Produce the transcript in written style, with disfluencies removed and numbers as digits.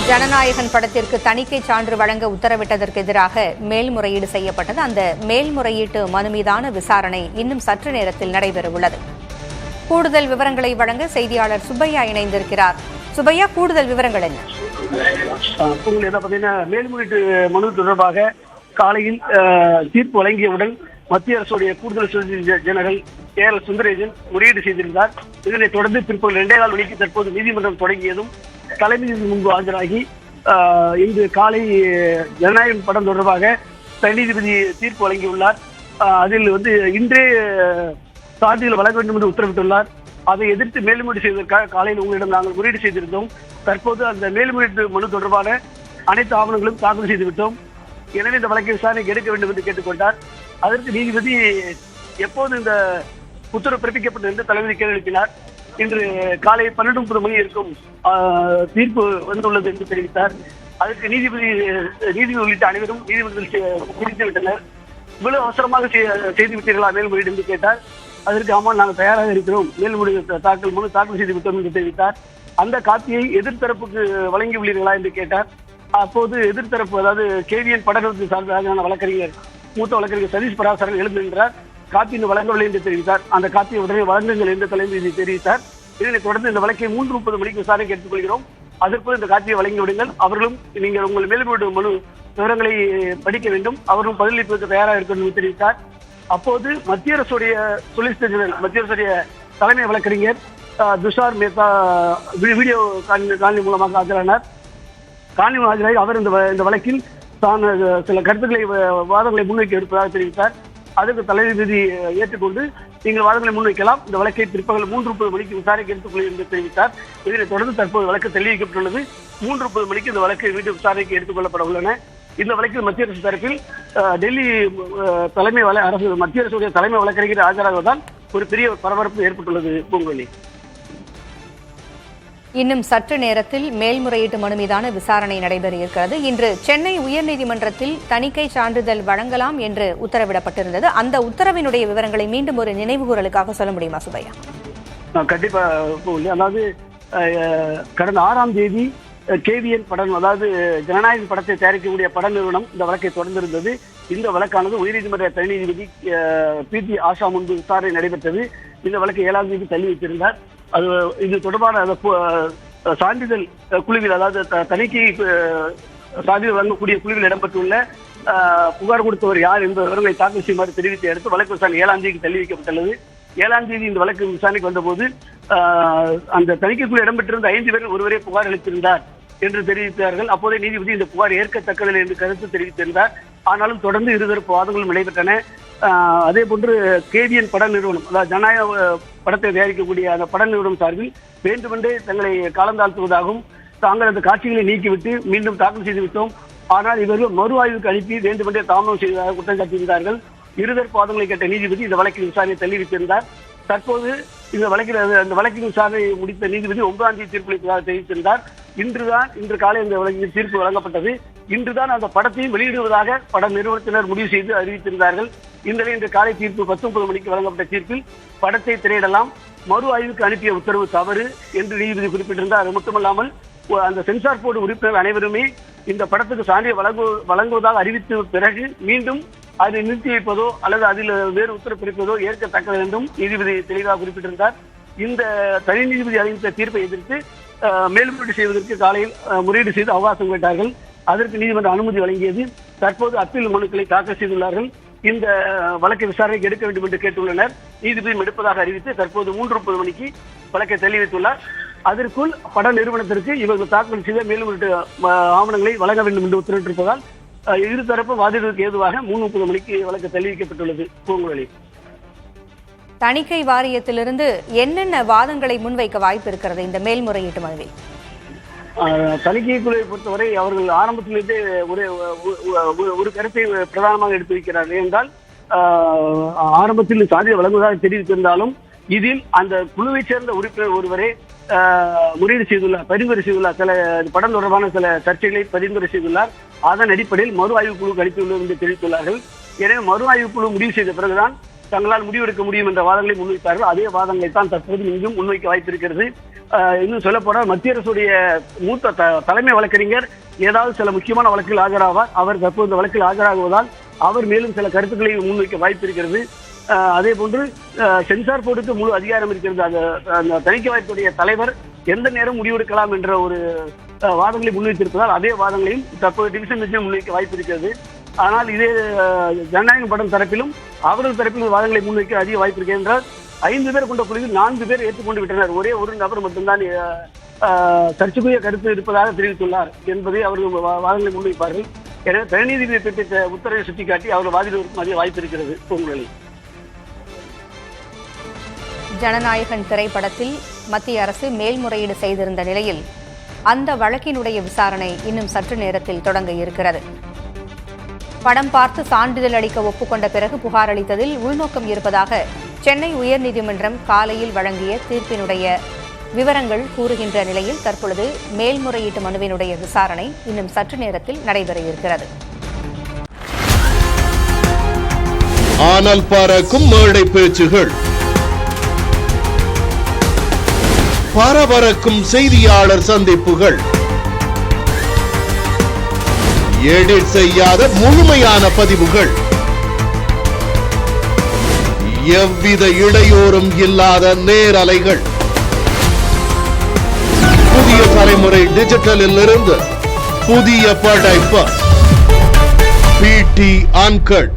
ஜனநாயகன் படத்திற்கு தணிக்கை சான்று வழங்க உத்தரவிட்டதற்கு எதிராக மேல்முறையீடு செய்யப்பட்டது. அந்த மேல்முறையீட்டு மனு மீதான விசாரணை இன்னும் சற்று நேரத்தில் நடைபெறவுள்ளது. கூடுதல் விவரங்களை வழங்க செய்தியாளர் சுப்பையா இணைந்திருக்கிறார். சுப்பையா, கூடுதல் விவரங்கள் என்ன? மேல்முறையீட்டு மனு தொடர்பாக காலையில் தீர்ப்பு வழங்கியவுடன் மத்திய அரசுடைய கூடுதல் சொலிசிட்டர் ஜெனரல் KL சுந்தரேஜன் முறையீடு செய்திருந்தார். இதனைத் தொடர்ந்து பிற்பகல் 2:15 மணிக்கு தற்போது நீதிமன்றம் தொடங்கியதும் தலைமை நீதிபதி முன்பு ஆஜராகி இன்று காலை ஜனநாயகன் படம் தொடர்பாக தனி நீதிபதி தீர்ப்பு வழங்கியுள்ளார். அதில் இன்றே சான்றிதழ் வழங்க வேண்டும் என்று உத்தரவிட்டுள்ளார். அதை எதிர்த்து மேல்முறையீடு செய்வதற்காக காலையில் உங்களிடம் நாங்கள் முறையீடு செய்திருந்தோம். தற்போது அந்த மேல்முறையீட்டு மனு தொடர்பான அனைத்து ஆவணங்களும் தாக்கல் செய்துவிட்டோம். எனவே இந்த வழக்கை விசாரணைக்கு எடுக்க வேண்டும் என்று கேட்டுக்கொண்டார். அதற்கு நீதிபதி எப்போது இந்த உத்தரவு பிறப்பிக்கப்பட்டது என்று தலைமை கேள்வி எழுப்பினார். இன்று காலை 12:30 மணி இருக்கும் தீர்ப்பு வந்துள்ளது என்று தெரிவித்தார். அதற்கு நீதிபதி உள்ளிட்ட அனைவரும் நீதிமன்றத்தில் குறித்துவிட்டனர். இவ்வளவு அவசரமாக செய்துவிட்டீர்களா மேல்முறையீடு என்று கேட்டார். அதற்கு ஆமாம், நாங்கள் தயாராக இருக்கிறோம், மேல்முறையீடு தாக்கல் செய்து விட்டோம் என்று தெரிவித்தார். அந்த காப்பியை எதிர்த்தரப்புக்கு வழங்கி உள்ளீர்களா என்று கேட்டார். அப்போது எதிர்த்தரப்பு, அதாவது KVN படத்திற்கு சார்பான வழக்கறிஞர் மூத்த வழக்கறிஞர் சதீஷ் பராசரன் எழுதுகின்றார். காப்பி இன்னும் வழங்கவில்லை என்று தெரிவித்தார். அந்த காப்பியை உடனே வழங்குங்கள் என்று தலைமை தெரிவித்தார். இதனைத் தொடர்ந்து இந்த வழக்கை 3:30 மணிக்கு விசாரணைக்கு எடுத்துக்கொள்கிறோம். அதற்குள் இந்த காப்பியை வழங்கி விடுங்கள். அவர்களும் நீங்கள் உங்கள் மேல்முறையீடு மனு விவரங்களை படிக்க வேண்டும், அவர்களும் பதிலளிப்பதற்கு தயாராக இருக்கும் என்று தெரிவித்தார். அப்போது மத்திய அரசுடைய சொலிசிட்டர் ஜெனரல், மத்திய அரசுடைய தலைமை வழக்கறிஞர் துஷார் மேத்தா வீடியோ காணொலி மூலமாக ஆஜரானார். காணொலி ஆஜராகி அவர் இந்த வழக்கில் தான் சில கருத்துக்களை, வாதங்களை முன்வைக்க இருப்பதாக தெரிவித்தார். அதற்கு தலைமை நீதிபதி ஏற்றுக்கொண்டு நீங்கள் வாதங்களை முன்வைக்கலாம், இந்த வழக்கை பிற்பகல் 3:30 மணிக்கு விசாரணைக்கு எடுத்துக்கொள்ளும் என்று தெரிவித்தார். இதனைத் தொடர்ந்து தற்போது வழக்கு தெரிவிக்கப்பட்டுள்ளது. 3:30 மணிக்கு இந்த வழக்கு வீட்டு விசாரணைக்கு எடுத்துக் கொள்ளப்பட உள்ளன. இந்த வழக்கில் மத்திய அரசு தரப்பில் டெல்லி மத்திய அரசுடைய தலைமை வழக்கறிஞர் ஆஜராகுவதால் ஒரு பெரிய பரபரப்பு ஏற்பட்டுள்ளது. பூங்கொழி, இன்னும் சற்று நேரத்தில் மேல்முறையீட்டு மனு மீதான விசாரணை நடைபெற இருக்கிறது. இன்று சென்னை உயர்நீதிமன்றத்தில் தணிக்கை சான்றிதழ் வழங்கலாம் என்று உத்தரவிடப்பட்டிருந்தது. அந்த உத்தரவினுடைய விவரங்களை மீண்டும் ஒரு நினைவுகூரலுக்காக சொல்ல முடியுமா சுப்பையா? கண்டிப்பா. அதாவது கடந்த 6ஆம் தேதி KVN படம், அதாவது ஜனநாயகன் படத்தை தயாரிக்கக்கூடிய பட நிறுவனம் இந்த வழக்கை தொடர்ந்திருந்தது. இந்த வழக்கானது உயர்நீதிமன்ற தனி நீதிபதி PT ஆஷா முன்பு விசாரணை நடைபெற்றது. இந்த வழக்கை 7ஆம் தேதி தள்ளி வைத்திருந்தார். இது தொடர்பான சான்றிதழ் குழுவில், அதாவது தணிக்கை சான்றிதழ் வழங்கக்கூடிய குழுவில் இடம்பெற்றுள்ள புகார் கொடுத்தவர் யார் என்ற விவரங்களை தாக்கல் செய்யுமாறு தெரிவித்த அடுத்து வழக்கு விசாரணை 7ஆம் தேதிக்கு தள்ளி வைக்கப்பட்டுள்ளது. 7ஆம் தேதி இந்த வழக்கு விசாரணைக்கு வந்தபோது அந்த தணிக்கைக்குழு இடம்பெற்றிருந்த 5 பேரில் ஒருவரே புகார் அளித்திருந்தார் என்று தெரிவித்தார்கள். அப்போதே நீதிபதி இந்த புகார் ஏற்கத்தக்கதில்லை என்று கருத்து தெரிவித்திருந்தார். ஆனாலும் தொடர்ந்து இருதரப்பு வாதங்களும் நடைபெற்றன. அதே போன்று KVN பட நிறுவனம், அதாவது ஜனநாயக படத்தை தயாரிக்கக்கூடிய அந்த பட நிறுவனம் சார்பில் வேண்டுமென்றே தங்களை காலந்தாழ்த்துவதாகவும் தாங்கள் அந்த காட்சிகளை நீக்கிவிட்டு மீண்டும் தாக்கல் செய்துவிட்டோம், ஆனால் இவர்கள் மறு ஆய்வுக்கு அனுப்பி வேண்டுமென்றே தாமதம் செய்ததாக குற்றம் சாட்டியிருந்தார்கள். இருதரப்பு வாதங்களை கேட்ட நீதிபதி இந்த வழக்கின் விசாரணையை தள்ளி வைத்திருந்தார். தற்போது இந்த வழக்கின் விசாரணை முடித்த நீதிபதி 9ஆம் தேதி தீர்ப்பளிப்பதாக தெரிவித்திருந்தார். இன்று காலை இந்த வழக்கில் தீர்ப்பு வழங்கப்பட்டது. இன்றுதான் அந்த படத்தையும் வெளியிடுவதாக பட நிறுவனத்தினர் முடிவு செய்து அறிவித்திருந்தார்கள். இன்று காலை தீர்ப்பு 10:30 மணிக்கு வழங்கப்பட்ட தீர்ப்பில் படத்தை திரையிடலாம், மறு ஆய்வுக்கு அனுப்பிய உத்தரவு தவறு என்று நீதிபதி குறிப்பிட்டிருந்தார். அது மட்டுமல்லாமல் அந்த சென்சார் போர்டு உறுப்பினர் அனைவருமே இந்த படத்துக்கு சான்றிதழ் வழங்குவதாக அறிவித்த பிறகு மீண்டும் அதை நிறுத்தி வைப்பதோ அல்லது அதில் வேறு உத்தரவு பிறப்பதோ ஏற்கத்தக்கது என்றும் நீதிபதி தெளிவாக குறிப்பிட்டிருந்தார். இந்த தனி நீதிபதி அறிவித்த தீர்ப்பை எதிர்த்து மேல்முறையீடு செய்வதற்கு காலையில் முறையீடு செய்து அவகாசம் கேட்டார்கள். அதற்கு நீதிமன்றம் அனுமதி வழங்கியது. தற்போது அப்பீல் மனுக்களை தாக்கல் செய்துள்ளார்கள். இந்த வழக்கை விசாரணைக்கு எடுக்க வேண்டும் என்று கேட்டுள்ளனர். நீதிபதியும் எடுப்பதாக அறிவித்து தற்போது 3:30 மணிக்கு வழக்கை தள்ளி வைத்துள்ளார். அதற்குள் பட நிறுவனத்திற்கு இவர்கள் தாக்கல் செய்த மேல்முறையீட்டு ஆவணங்களை வழங்க வேண்டும் என்று உத்தரவிட்டிருப்பதால் இருதரப்பு வாதிடுவதற்கு ஏதுவாக 3:30 மணிக்கு வழக்கு தள்ளி வைக்கப்பட்டுள்ளது. பூங்குழலி, தணிக்கை வாரியத்திலிருந்து என்னென்ன வாதங்களை முன்வைக்க வாய்ப்பு இருக்கிறது இந்த மேல்முறையீட்டு மனுவில்? தணிக்கை குழுவை பொறுத்தவரை அவர்கள் ஆரம்பத்திலிருந்தே ஒரு கருத்தை பிரதானமாக எடுத்து வைக்கிறார்கள். என்றால் ஆரம்பத்தில் சான்றிதழ் வழங்குவதாக தெரிவித்திருந்தாலும் இதில் அந்த குழுவை சேர்ந்த உறுப்பினர் ஒருவரே பரிந்துரை செய்துள்ளார். சில படம் தொடர்பான சில சர்ச்சைகளை பரிந்துரை செய்துள்ளார். அதன் அடிப்படையில் மறு ஆய்வு குழு அளித்துள்ளது என்று தெரிவித்துள்ளார்கள். எனவே மறு ஆய்வு குழு முடிவு செய்த பிறகுதான் தங்களால் முடிவெடுக்க முடியும் என்ற வாதங்களை முன்வைத்தார்கள். அதே வாதங்களை தான் தற்போது இங்கும் முன்வைக்க வாய்ப்பிருக்கிறது. இன்னும் சொல்ல போனால் மத்திய அரசுடைய மூத்த தலைமை வழக்கறிஞர் ஏதாவது சில முக்கியமான வழக்கில் ஆஜராவார். அவர் தற்போது இந்த வழக்கில் ஆஜராகுவதால் அவர் மேலும் சில கருத்துக்களை முன்வைக்க வாய்ப்பு இருக்கிறது. அதே போன்று சென்சார் போர்டுக்கு முழு அதிகாரம் இருக்கிறது. அந்த தணிக்கை வாரியத்துடைய தலைவர் எந்த நேரம் முடிவெடுக்கலாம் என்ற ஒரு வாதங்களை முன்வைத்திருப்பதால் அதே வாதங்களையும் தற்போது டிவிஷன் பெஞ்சில் முன்வைக்க வாய்ப்பு இருக்கிறது. ஆனால் இதே ஜனநாயக படம் தரப்பிலும் அவர்கள் தரப்பிலும் வாதங்களை முன்வைக்க அதிக வாய்ப்பு இருக்கிறது என்றால் 5 பேர் கொண்ட குழுவில் 4 பேர் ஏற்றுக்கொண்டு விட்டனர். ஒரே ஒரு நபர் மட்டும்தான் சர்ச்சைக்குரிய கருத்து இருப்பதாக தெரிவித்துள்ளார் என்பதை அவர்கள் வாதங்களை முன்வைப்பார்கள். எனவே தனிநீதிபதி பிறப்பித்த உத்தரவை சுட்டிக்காட்டி அவர்கள் வாதிடுவதற்கும் அதிக வாய்ப்பு இருக்கிறது. பொங்கலில் ஜனநாயகன் திரைப்படத்தில் மத்திய அரசு மேல்முறையீடு செய்திருந்த நிலையில் அந்த வழக்கினுடைய விசாரணை இன்னும் சற்று நேரத்தில் தொடங்க இருக்கிறது. படம் பார்த்து சான்றிதழ் அளிக்க ஒப்புக்கொண்ட பிறகு புகார் அளித்ததில் உள்நோக்கம் இருப்பதாக சென்னை உயர்நீதிமன்றம் காலையில் வழங்கிய தீர்ப்பினுடைய விவரங்கள் கூறுகின்ற நிலையில் தற்பொழுது மேல்முறையீட்டு மனுவினுடைய விசாரணை இன்னும் சற்று நேரத்தில் நடைபெற இருக்கிறது. ஆனால் பறக்கும் மேடை பேச்சுகள், பரபரக்கும் செய்தியாளர் சந்திப்புகள், எடிட் செய்யாத முழுமையான பதிவுகள், எவ்வித இடையூறும் இல்லாத நேரலைகள், புதிய தலைமுறை டிஜிட்டலில் இருந்து புதிய படைப்பு PT Uncut.